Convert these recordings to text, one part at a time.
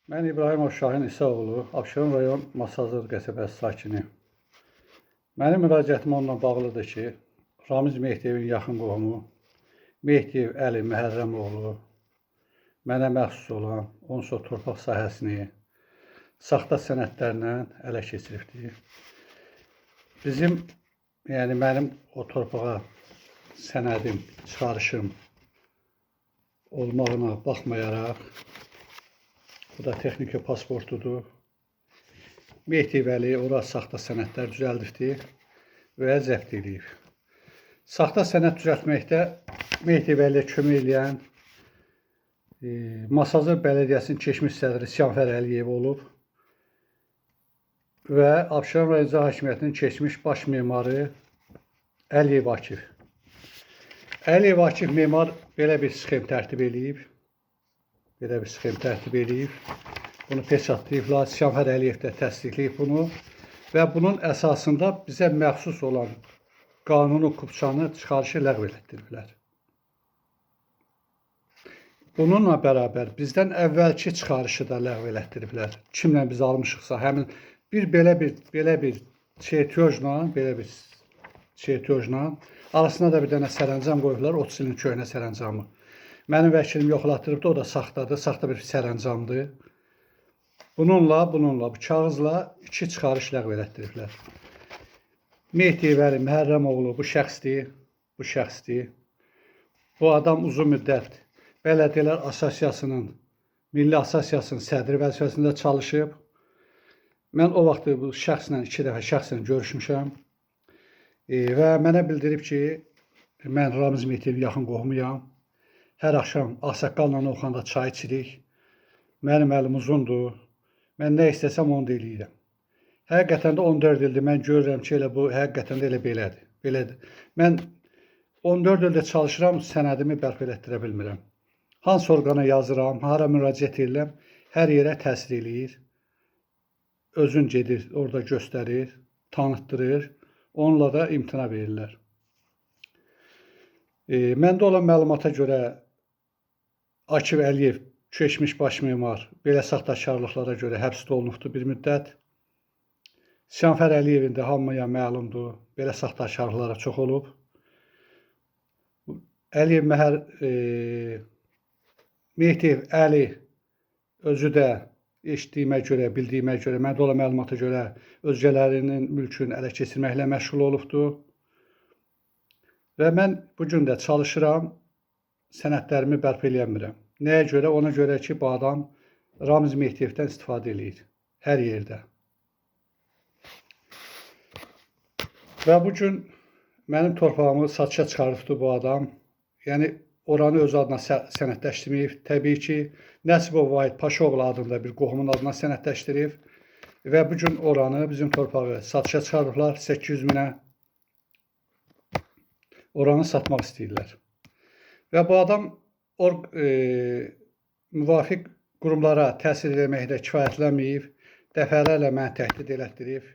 Mən İbrahimov Şahin İsaoğlu, Abşeron rayon Masazır qəsəbəsi sakini. Mənim müraciətim onunla bağlıdır ki, Ramiz Mehdiyevin yaxın qohumu Mehdiyev Əli Məhərrəmoğlu mənə məxsus olan onsuz torpaq sahəsini saxta sənədlərlə ələ keçiribdir. Mənim o torpağa sənədim, çıxarışım olmağına baxmayaraq, bu da texniki pasportudur. Mehdiyev Əli ora saxta sənədlər düzəldibdir və zəbt edib. Saxta sənəd düzəltməkdə Mehdiyev Əliyə kömək edən Masazır Bələdiyyəsinin keçmiş sədri Siyanfər Əliyev olub və Abşeron rayon İcra Hakimiyyətinin keçmiş baş memarı Əliyev Akif. Əliyev Akif memar belə bir sxem tərtib edib. Bunu peçatlayıblar. Siyanfər Əliyev də təsdiqləyib bunu və bunun əsasında bizə məxsus olan qanuni kupçanı çıxarışı ləğv etdiriblər. Bununla bərabər bizdən əvvəlki çıxarışı da ləğv etdiriblər. Kimlə biz almışıqsa, həmin belə bir çertyojla arasına da bir dənə sərəncam qoyublar, 30 ilin köhnə sərəncamı. Mənim vəkilim yoxlatdırıbdı, o da saxtadır, saxta bir sərəncamdır. Bununla, bu kağızla 2 çıxarış ləğv etdiriblər. Mehdiyev Əli Məhərrəmoğlu bu şəxsdir. Bu adam uzun müddət Bələdiyyələr Assosiasiyasının, Milli Assosiyasiyasının sədri vəzifəsində çalışıb. Mən o vaxt bu şəxslə 2 dəfə şəxsən görüşmüşəm və mənə bildirib ki, mən Ramiz Mehdiyevin yaxın qohumuyam. Hər axşam ağsaqqalla oxanda çay içirik. Mənim əlim uzundur. Mən nə istəsəm onu da eləyirəm. Həqiqətən də 14 ildir mən görürəm ki, bu həqiqətən də elə belədir. Mən 14 ildir çalışıram, sənədimi bərpa etdirə bilmirəm. Hansı orqana yazıram, hara müraciət edirəm, hər yerə təsir eləyir. Özün gedir, orada göstərir, tanıtdırır, onunla da imtina verirlər. Məndə olan məlumata görə Akif Əliyev, keçmiş baş memar, belə saxtakarlıqlara görə həbsdə olunubdur bir müddət. Siyanfər Əliyevin də hamıya məlumdur, belə saxtakarlıqlara çox olub. Mehdiyev Əli özü də eşitdiyimə görə, bildiyimə görə, məndə olan məlumata görə özgələrinin mülkünü ələ keçirməklə məşğul olubdur. Və mən bu gün də çalışıram, sənədlərimi bərpa eləyə. Nəyə görə? Ona görə ki, bu adam Ramiz Mehdiyevdən istifadə eləyir hər yerdə. Və bu gün mənim torpağımı satışa çıxarıbdır bu adam. Yəni, oranı öz adına sənədləşdirməyib. Təbii ki, Nəsibov Vahid Paşaoğlu adında bir qohumun adına sənədləşdirib və bu gün oranı, bizim torpağı satışa çıxarıblar 800 minə. Oranı satmaq istəyirlər. Və bu adam müvafiq qurumlara təsir etməkdə kifayətlənməyib, dəfələrlə məni təhdid elətdirib,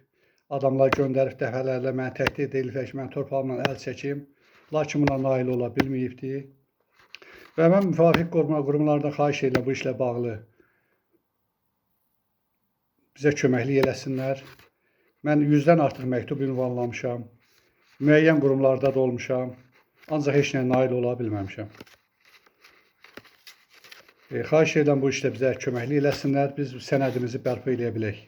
adamlar göndərib dəfələrlə məni təhdid edilib ki, mən torpağımla əl çəkim, lakin buna nail ola bilməyibdir. Və mən müvafiq qurumlardan xahiş edirəm bu işlə bağlı bizə köməklik eləsinlər. Mən 100-dən artıq məktub ünvanlamışam, müəyyən qurumlarda da olmuşam, ancaq heç nəyə nail ola bilməmişəm. Xahiş edirəm bu işlə bizə köməklik eləsinlər, biz sənədimizi bərpa eləyə bilək.